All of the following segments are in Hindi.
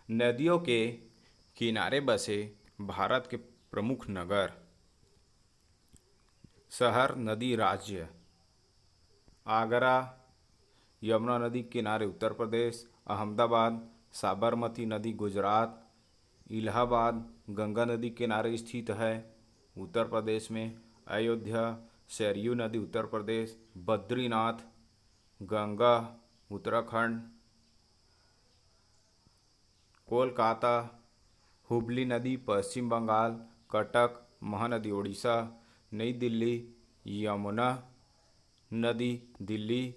नदियों के किनारे बसे भारत के प्रमुख नगर, शहर, नदी, राज्य। आगरा, यमुना नदी के किनारे उत्तर प्रदेश। अहमदाबाद, साबरमती नदी गुजरात। इलाहाबाद, गंगा नदी के किनारे स्थित है उत्तर प्रदेश में। अयोध्या, सरयू नदी उत्तर प्रदेश। बद्रीनाथ, गंगा, उत्तराखंड। कोलकाता, हुबली नदी पश्चिम बंगाल। कटक, महानदी उड़ीसा। नई दिल्ली, यमुना नदी दिल्ली।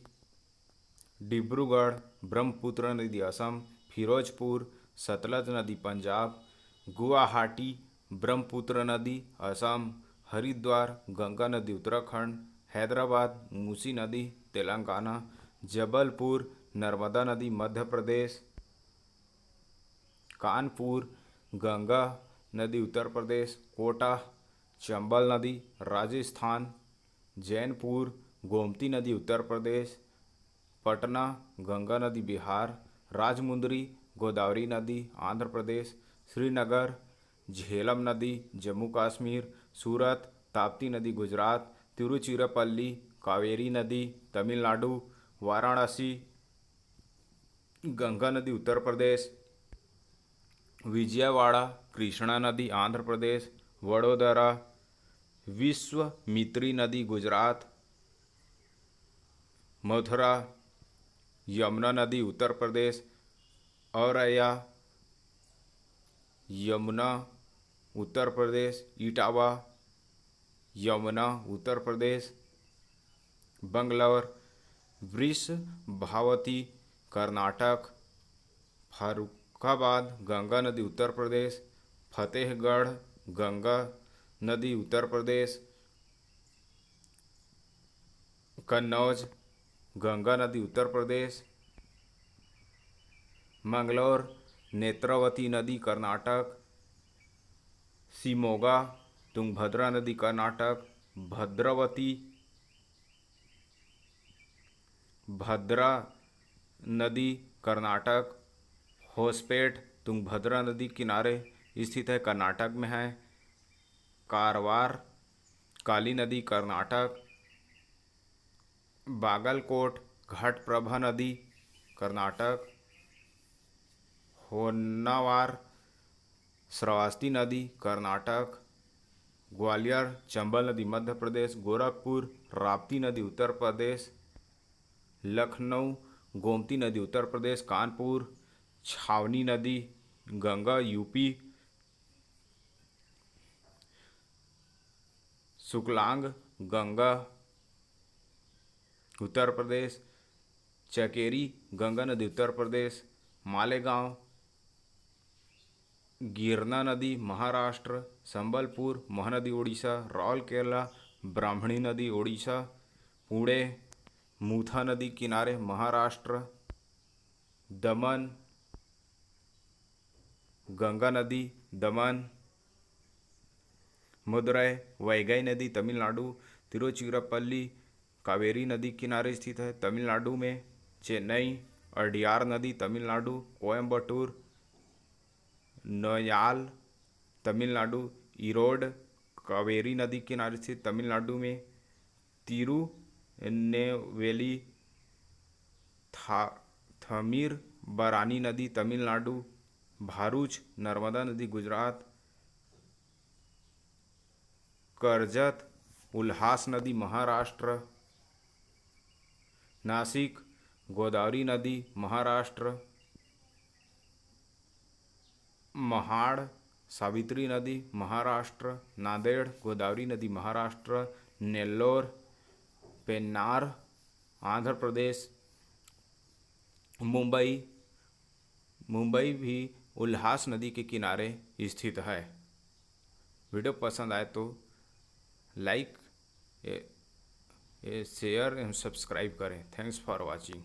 डिब्रूगढ़, ब्रह्मपुत्र नदी असम। फिरोजपुर, सतलज नदी पंजाब। गुवाहाटी, ब्रह्मपुत्र नदी असम। हरिद्वार, गंगा नदी उत्तराखंड। हैदराबाद, मूसी नदी तेलंगाना। जबलपुर, नर्मदा नदी मध्य प्रदेश। कानपुर, गंगा नदी उत्तर प्रदेश। कोटा, चंबल नदी राजस्थान। जैनपुर, गोमती नदी उत्तर प्रदेश। पटना, गंगा नदी बिहार। राजमुंदरी, गोदावरी नदी आंध्र प्रदेश। श्रीनगर, झेलम नदी जम्मू कश्मीर। सूरत, ताप्ती नदी गुजरात। तिरुचिरापल्ली, कावेरी नदी तमिलनाडु। वाराणसी, गंगा नदी उत्तर प्रदेश। विजयवाड़ा, कृष्णा नदी आंध्र प्रदेश। वडोदरा, विश्वामित्री नदी गुजरात। मथुरा, यमुना नदी उत्तर प्रदेश। औरैया, यमुना उत्तर प्रदेश। इटावा, यमुना उत्तर प्रदेश। बंगलौर, वृषभावती कर्नाटक। फर्रुखाबाद, गंगा नदी उत्तर प्रदेश। फतेहगढ़, गंगा नदी उत्तर प्रदेश। कन्नौज, गंगा नदी उत्तर प्रदेश। मंगलौर, नेत्रावती नदी कर्नाटक। शिमोगा, तुंगभद्रा नदी कर्नाटक। भद्रावती, भद्रा नदी कर्नाटक। होसपेट, तुंगभद्रा नदी किनारे स्थित है, कर्नाटक में है। कारवार, काली नदी कर्नाटक। बागलकोट, घटप्रभा नदी कर्नाटक। होन्नावर, श्रावस्ती नदी कर्नाटक। ग्वालियर, चंबल नदी मध्य प्रदेश। गोरखपुर, राप्ती नदी उत्तर प्रदेश। लखनऊ, गोमती नदी उत्तर प्रदेश। कानपुर, छावनी नदी गंगा यूपी। सुकलांग, गंगा उत्तर प्रदेश। चकेरी, गंगा नदी उत्तर प्रदेश। मालेगांव, गिरना नदी महाराष्ट्र। संबलपुर, महानदी उड़ीसा। राउरकेला, ब्राह्मणी नदी उड़ीसा। पुणे, मूथा नदी किनारे महाराष्ट्र। दमन, गंगा नदी दमन। मदुरै, वैगई नदी तमिलनाडु। तिरुचिरापल्ली, कावेरी नदी किनारे स्थित है तमिलनाडु में। चेन्नई, अड्यार नदी तमिलनाडु। कोयम्बटूर, नयाल तमिलनाडु। इरोड, कावेरी नदी किनारे स्थित तमिलनाडु में। तिरुनेलवेली, थमीर बरानी नदी तमिलनाडु। भारूच, नर्मदा नदी गुजरात। कर्जत, उल्हास नदी महाराष्ट्र। नासिक, गोदावरी नदी महाराष्ट्र। महाड़, सावित्री नदी महाराष्ट्र। नांदेड़, गोदावरी नदी महाराष्ट्र। नेल्लोर, पेन्नार आंध्र प्रदेश। मुंबई, मुंबई भी उल्हास नदी के किनारे स्थित है। वीडियो पसंद आए तो लाइक, शेयर एवं सब्सक्राइब करें। Thanks for watching.